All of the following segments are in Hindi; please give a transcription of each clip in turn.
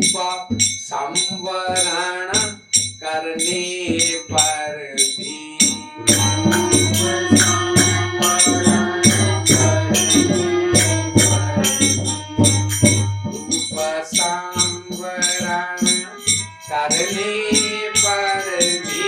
रूप संवरण करने पर भी करने पर भी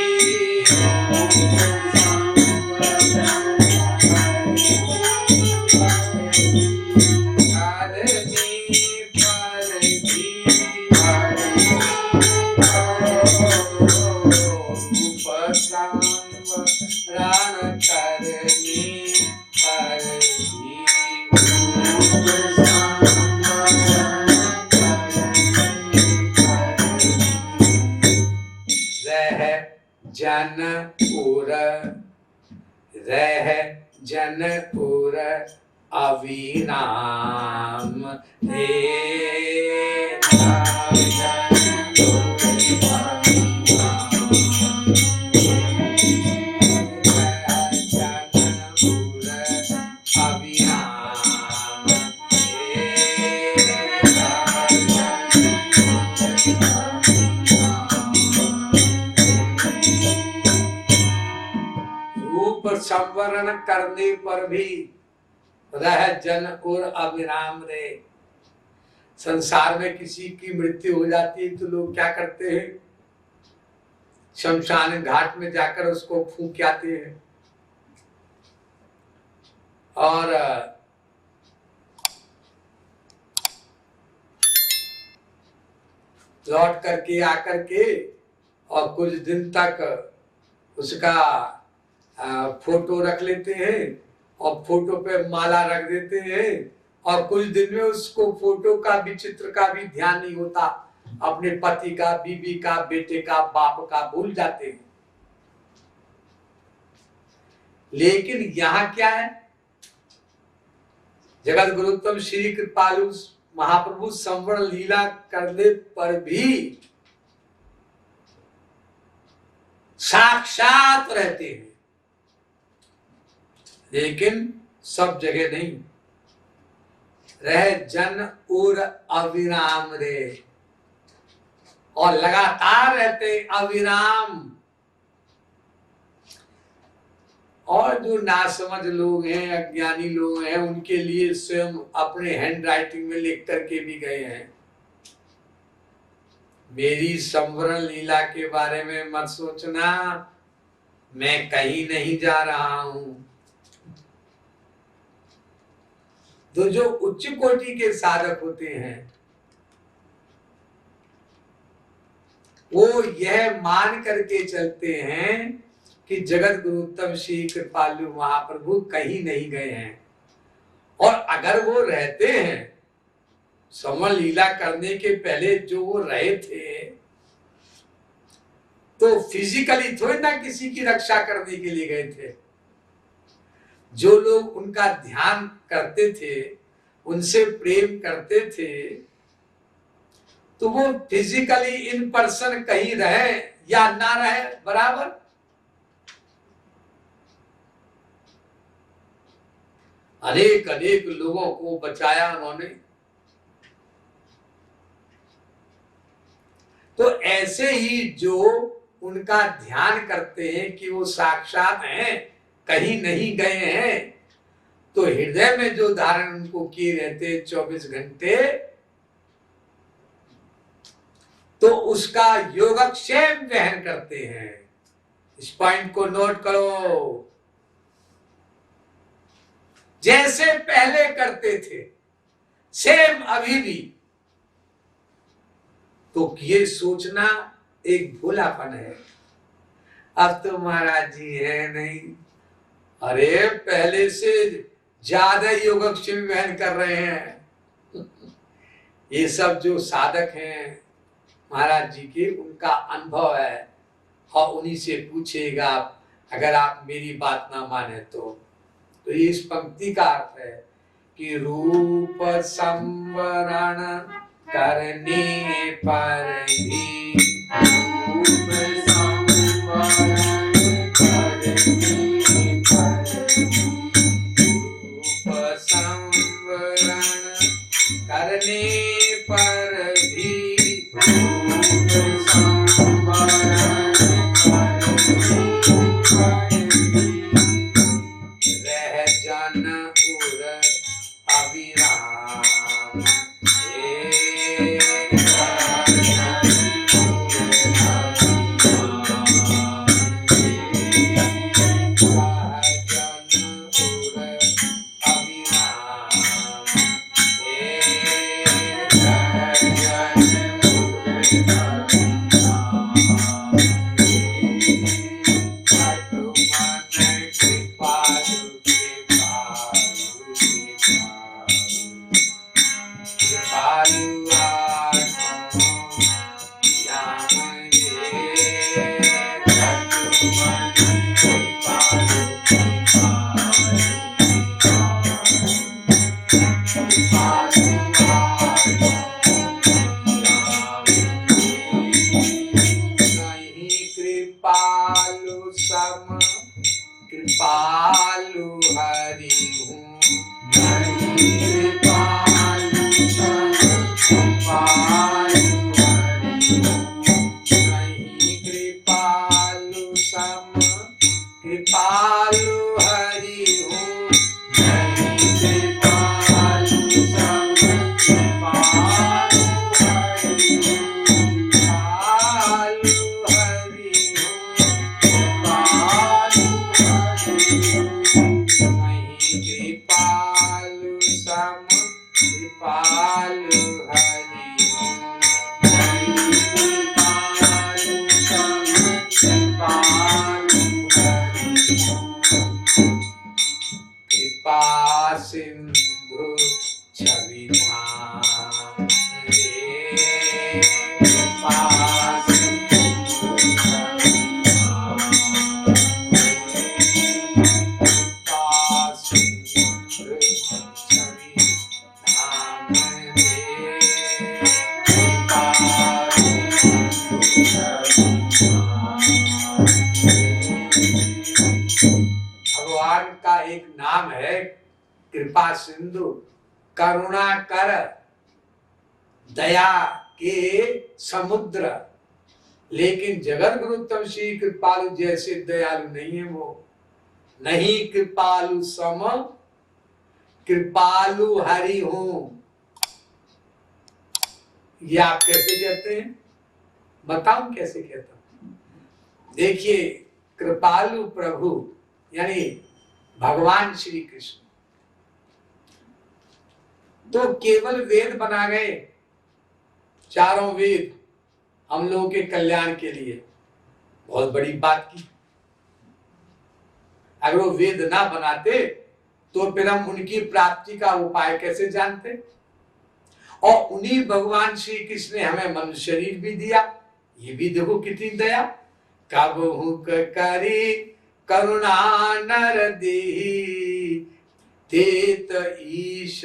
जनपुर रह जनपुर अविराम संवरण करने पर भी रह जनपुर अविराम रे। संसार में किसी की मृत्यु हो जाती है तो लोग क्या करते हैं, शमशान घाट में जाकर उसको फूंक आते हैं और लौट करके आकर के और कुछ दिन तक उसका फोटो रख लेते हैं और फोटो पे माला रख देते हैं और कुछ दिन में उसको फोटो का भी, चित्र का भी ध्यान नहीं होता, अपने पति का, बीवी का, बेटे का, बाप का भूल जाते हैं। लेकिन यहाँ क्या है, जगत गुरुत्तम श्री कृपालु महाप्रभु संवरण लीला करने पर भी साक्षात रहते हैं, लेकिन सब जगह नहीं। रह जन उर अविराम रे, और लगातार रहते अविराम। और जो नासमझ लोग हैं, अज्ञानी लोग हैं, उनके लिए स्वयं अपने हैंड राइटिंग में लिख करके भी गए हैं, मेरी संवरण लीला के बारे में मत सोचना, मैं कहीं नहीं जा रहा हूं। तो जो उच्च कोटि के साधक होते हैं वो यह मान करके चलते हैं कि जगत गुरुत्तम श्री कृपालु महाप्रभु कहीं नहीं गए हैं, और अगर वो रहते हैं संवरण लीला करने के पहले जो वो रहे थे, तो फिजिकली थोड़ी ना किसी की रक्षा करने के लिए गए थे। जो लोग उनका ध्यान करते थे, उनसे प्रेम करते थे, तो वो फिजिकली इन पर्सन कहीं रहे या ना रहे बराबर। अनेक अनेक लोगों को बचाया उन्होंने। तो ऐसे ही जो उनका ध्यान करते हैं कि वो साक्षात हैं, कहीं नहीं गए हैं, तो हृदय में जो धारण उनको किए रहते 24 घंटे, तो उसका योगक्षेम वहन करते हैं। इस पॉइंट को नोट करो। जैसे पहले करते थे सेम अभी भी। तो ये सोचना एक भोलापन है, अब तो महाराज जी है नहीं। अरे पहले से ज्यादा योगक्षेम वहन कर रहे हैं। ये सब जो साधक हैं महाराज जी के, उनका अनुभव है, और उन्हीं से पूछेगा अगर आप मेरी बात ना माने तो ये इस पंक्ति का अर्थ है कि रूप संवरण करने पर भी, रूप संवरण करने पर भी, रूप संवरण करने पर भी रह जन उर अविराम कृपालु हरि हूँ नहीं कृपालु सम कृपालु हरि हूँ नहीं कृपालु सम कृपालु हरि हूँ नहीं कृपालु सम कृपालु हरि हूँ कृपालु हरि हूँ कृपालु नहीं कृपालु सम कृपालु हरि हूँ नहीं कृपालु सम कृपालु हरि हूँ कृपा सिंधु छविधाम रे कृपा सिंधु छविधाम भगवान का एक नाम है कृपा सिंधु, करुणा कर, दया के समुद्र। लेकिन जगत गुरु उत्तम श्री कृपालु जैसे दयालु नहीं है वो। नहीं कृपालु सम कृपालु हरि हूं। ये आप कैसे कहते हैं? बताऊं कैसे कहता हूं? देखिए, कृपालु प्रभु यानी भगवान श्री कृष्ण तो केवल वेद बना गए, चारों वेद हम लोगों के कल्याण के लिए। बहुत बड़ी बात की। अगर वो वेद ना बनाते तो फिर हम उनकी प्राप्ति का उपाय कैसे जानते? और उन्हीं भगवान श्री कृष्ण ने हमें मनुष्य शरीर भी दिया। ये भी देखो कितनी दया। कब हुक करी करुणा नर देहि, तेत ईश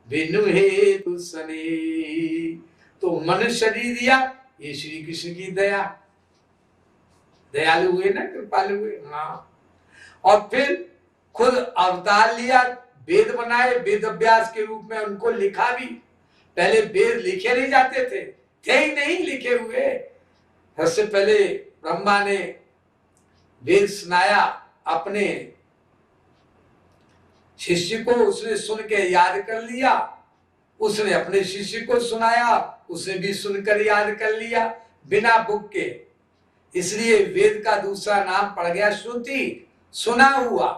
बिनु हेतु सने। तो मनुष्य शरीर दिया, ये श्री कृष्ण की दया। दयालु हुए ना, कृपालु हुए। हाँ, और फिर खुद अवतार लिया, वेद बनाए, वेद अभ्यास के रूप में उनको लिखा भी। पहले वेद लिखे नहीं जाते थे ही नहीं लिखे हुए। सबसे पहले ब्रह्मा ने वेद सुनाया अपने शिष्य को, उसने सुन के याद कर लिया। उसने अपने शिष्य को सुनाया, उसने भी सुनकर याद कर लिया बिना बुक के। इसलिए वेद का दूसरा नाम पड़ गया श्रुति, सुना हुआ।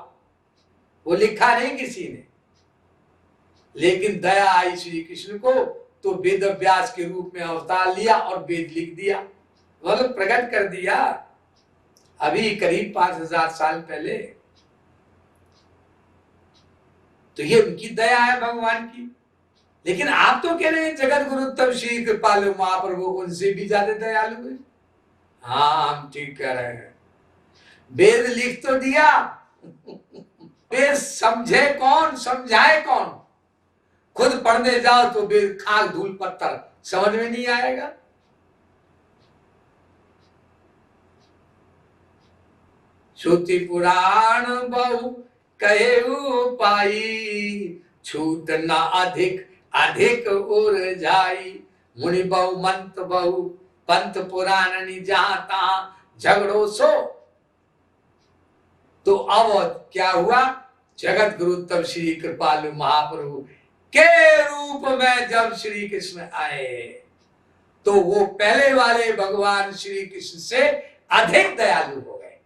वो लिखा नहीं किसी ने। लेकिन दया आई श्री कृष्ण को तो वेद अभ्यास के रूप में अवतार लिया और वेद लिख दिया, मतलब प्रकट कर दिया। अभी करीब 5000 साल पहले। तो ये उनकी दया है भगवान की। लेकिन आप तो कह रहे हैं जगत गुरु तब श्री कृपालु महाप्रभु उनसे भी ज्यादा दयालु है। हाँ, हम ठीक कह रहे हैं। वेद लिख तो दिया, वेद समझे कौन, समझाए कौन? खुद पढ़ने जाओ तो वेद खाक धूल पत्थर, समझ में नहीं आएगा। श्रुति पुराण बहु कहेउ पाई, छूट न अधिक अधिक उर जाई। मुनि बहु मंत बहु पंथ पुराण जहां तहां झगड़ो सो। तो अब क्या हुआ, जगत गुरु तब श्री कृपालु महाप्रभु के रूप में जब श्री कृष्ण आए तो वो पहले वाले भगवान श्री कृष्ण से अधिक दयालु हो गए,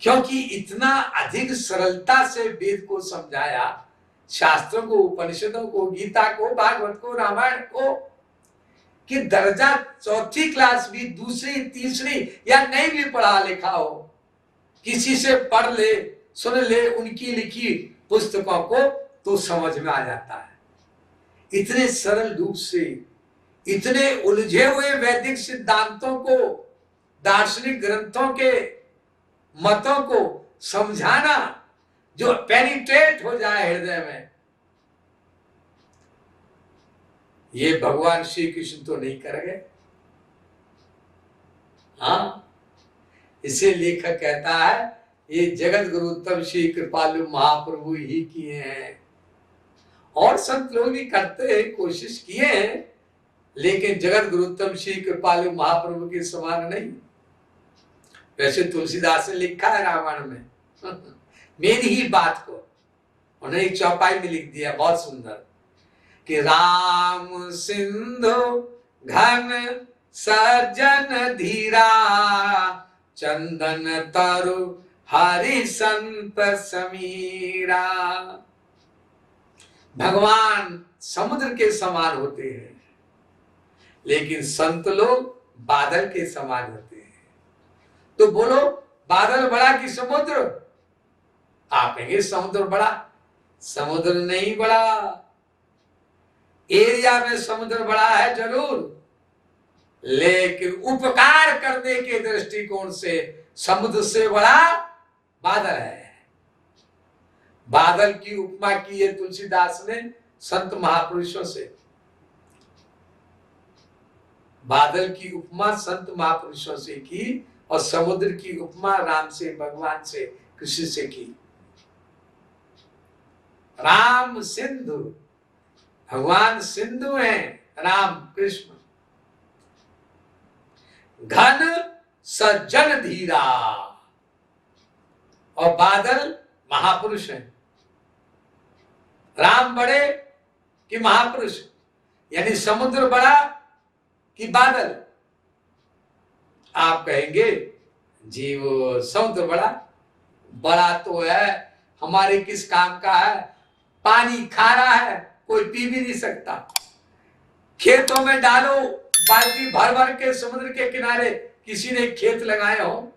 क्योंकि इतना अधिक सरलता से वेद को समझाया, शास्त्रों को, उपनिषदों को, गीता को, भागवत को, रामायण को, कि दर्जा चौथी क्लास भी, दूसरी तीसरी या नहीं भी पढ़ा लिखा हो, किसी से पढ़ ले, सुन ले उनकी लिखी पुस्तकों को, तो समझ में आ जाता है। इतने सरल रूप से इतने उलझे हुए वैदिक सिद्धांतों को, दार्शनिक ग्रंथों के मतों को समझाना जो पेनिट्रेट हो जाए हृदय में, ये भगवान श्री कृष्ण तो नहीं कर गए। हाँ, इसे लेखक कहता है ये जगत गुरु तब श्री कृपालु महाप्रभु ही किए हैं। और संत लोग भी करते हैं, कोशिश किए हैं, लेकिन जगत गुरु तब श्री कृपालु महाप्रभु के समान नहीं। वैसे तुलसीदास ने लिखा है रामायण में मेरी ही बात को उन्होंने एक चौपाई में लिख दिया, बहुत सुंदर, कि राम सिंधु घन सज्जन धीरा चंदन तरु हरि संत समीरा। भगवान समुद्र के समान होते हैं, लेकिन संत लोग बादल के समान होते हैं। तो बोलो बादल बड़ा कि समुद्र? आप कहेंगे समुद्र बड़ा। समुद्र नहीं बड़ा, एरिया में समुद्र बड़ा है जरूर, लेकिन उपकार करने के दृष्टिकोण से समुद्र से बड़ा बादल है। बादल की उपमा की है तुलसीदास ने संत महापुरुषों से। बादल की उपमा संत महापुरुषों से की और समुद्र की उपमा राम से, भगवान से, कृष्ण से की। राम सिंधु, भगवान सिंधु हैं, राम कृष्ण। घन सज्जन धीरा, और बादल महापुरुष हैं। राम बड़े कि महापुरुष? यानी समुद्र बड़ा कि बादल? आप कहेंगे जी वो समुद्र बड़ा। बड़ा तो है, हमारे किस काम का है? पानी खारा है, कोई पी भी नहीं सकता। खेतों में डालो बाल्टी भर भर के, समुद्र के किनारे किसी ने खेत लगाए हो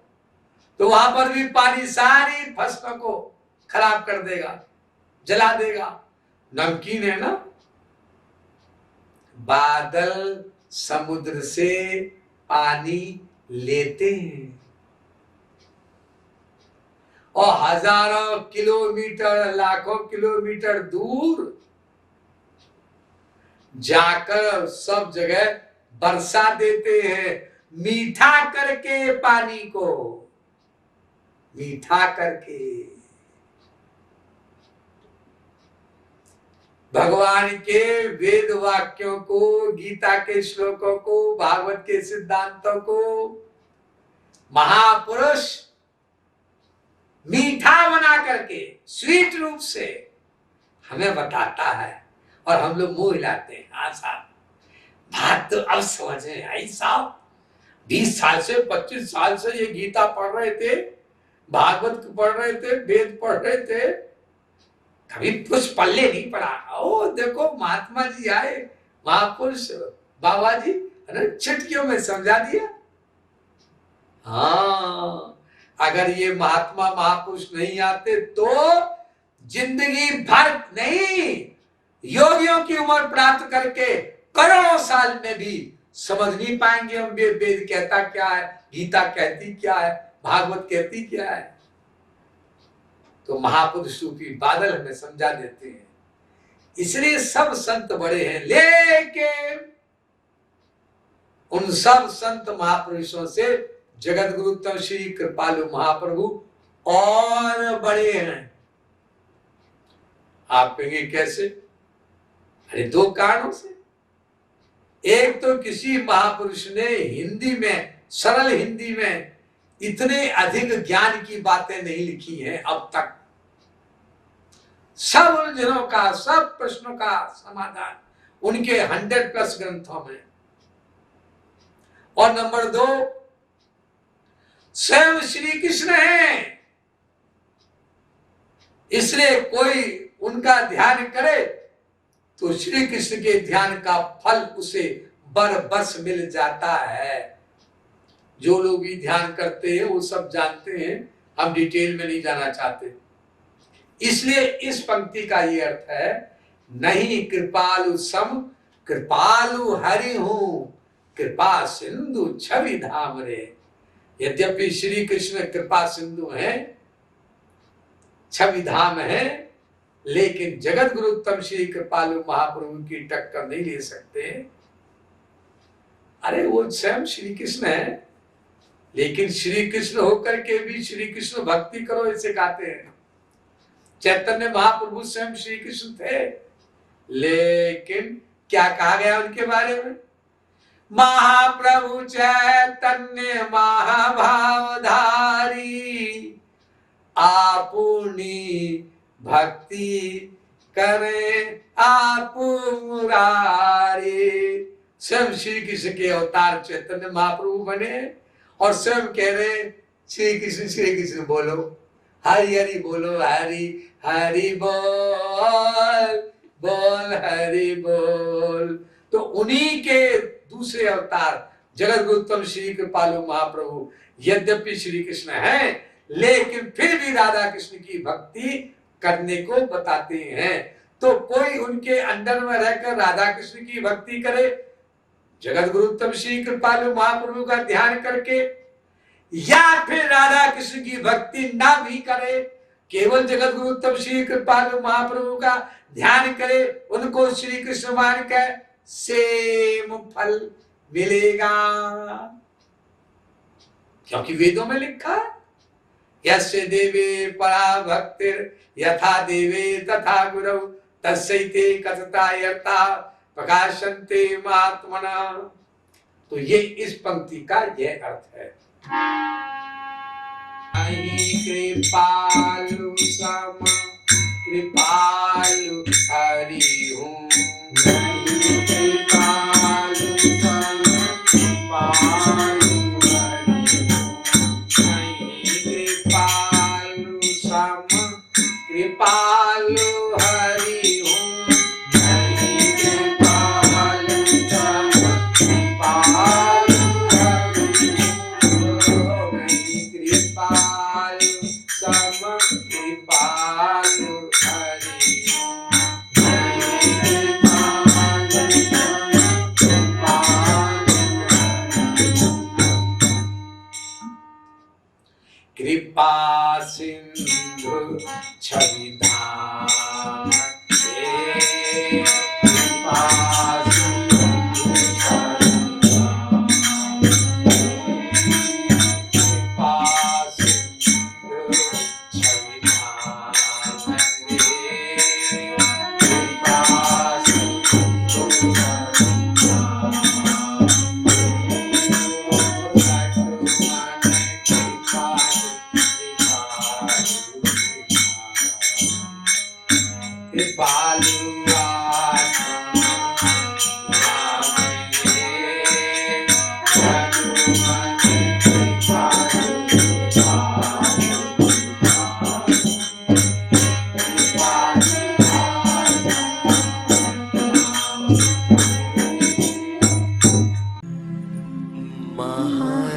तो वहां पर भी पानी सारी फसलों को खराब कर देगा, जला देगा। नमकीन है ना। बादल समुद्र से पानी लेते हैं और हजारों किलोमीटर, लाखों किलोमीटर दूर जाकर सब जगह बरसा देते हैं, मीठा करके पानी को, मीठा करके। भगवान के वेद वाक्यों को, गीता के श्लोकों को, भागवत के सिद्धांतों को महापुरुष मीठा बना करके, स्वीट रूप से हमें बताता है और हम लोग मुंह हिलाते हैं। हाँ साहब, बात तो अब समझ में आई साहब। 20 साल से, 25 साल से ये गीता पढ़ रहे थे, भागवत पढ़ रहे थे, वेद पढ़ रहे थे, कभी कुछ पल्ले नहीं पड़ा। ओ देखो महात्मा जी आए, महापुरुष बाबा जी, अरे चिटकियों में समझा दिया। हाँ, अगर ये महात्मा महापुरुष नहीं आते तो जिंदगी भर नहीं, योगियों की उम्र प्राप्त करके करोड़ों साल में भी समझ नहीं पाएंगे हम वेद कहता क्या है, गीता कहती क्या है, भागवत कहती क्या है। तो महापुरुष रूपी बादल हमें समझा देते हैं। इसलिए सब संत बड़े हैं, लेकिन उन सब संत महापुरुषों से जगत गुरु तब श्री कृपालु महाप्रभु और बड़े हैं। आप कहेंगे कैसे? अरे दो कारणों से। एक तो किसी महापुरुष ने हिंदी में, सरल हिंदी में इतने अधिक ज्ञान की बातें नहीं लिखी हैं अब तक। सब उलझनों का, सब प्रश्नों का समाधान उनके 100+ ग्रंथों में। और नंबर 2, स्वयं श्री कृष्ण है, इसलिए कोई उनका ध्यान करे तो श्री कृष्ण के ध्यान का फल उसे बरबस मिल जाता है। जो लोग भी ध्यान करते हैं वो सब जानते हैं, हम डिटेल में नहीं जाना चाहते। इसलिए इस पंक्ति का ये अर्थ है, नहीं कृपालु सम कृपालु हरि हूं, कृपा सिंधु छवि धाम रे। यद्यपि श्री कृष्ण कृपा सिंधु है, छवि धाम है, लेकिन जगत गुरु उत्तम श्री कृपालु महाप्रभु की टक्कर नहीं ले सकते। अरे वो स्वयं श्री कृष्ण है, लेकिन श्री कृष्ण होकर के भी श्री कृष्ण भक्ति करो ऐसे कहते हैं। चैतन्य महाप्रभु स्वयं श्री कृष्ण थे, लेकिन क्या कहा गया उनके बारे में? महाप्रभु चैतन्य महाभावधारी, आपुनी भक्ति करे आपु मुरारी। स्वयं श्री कृष्ण के अवतार चैतन्य महाप्रभु बने और स्वयं कह रहे श्री कृष्ण बोलो, हरि हरि बोलो, हरि हरि बोल, बोल हरि बोल। तो उन्हीं के दूसरे अवतार जगत गुरु उत्तम श्री कृपालु महाप्रभु यद्यपि श्री कृष्ण हैं, लेकिन फिर भी राधा कृष्ण की भक्ति करने को बताते हैं। तो कोई उनके अंडर में रहकर राधा कृष्ण की भक्ति करे, जगत गुरु उत्तम श्री कृपालु महाप्रभु का ध्यान करके, या फिर राधा कृष्ण की भक्ति ना भी करे, केवल जगत गुरु उत्तम श्री कृपालु महाप्रभु का ध्यान करे, उनको श्री कृष्ण मान कर, सेम फल मिलेगा। क्योंकि वेदों में लिखा है, यस्य देवे परा भक्तिर यथा देवे तथा गुरु तस्यैते कथता यर्ता प्रकाशन्ते महात्मना। तो ये इस पंक्ति का यह अर्थ है। कृपालु सम कृपालु हरि हूँ, कृपालु सम कृपालु हरि हूँ, कृपालु सम कृपालु हरि हूँ, कृपालु सम कृपालु हरि हूँ, कृपालु सम कृपालु हरि हूँ, कृपा सिंधु छवि धाम रे, कृपा सिंधु छवि धाम, कृपा सिंधु छवि धाम रे, कृपा सिंधु छवि धाम, कृपालु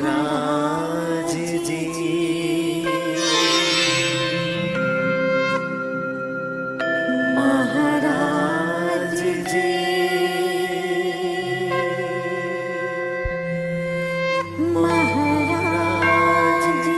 महाराज जी महाराज जी महाराज जी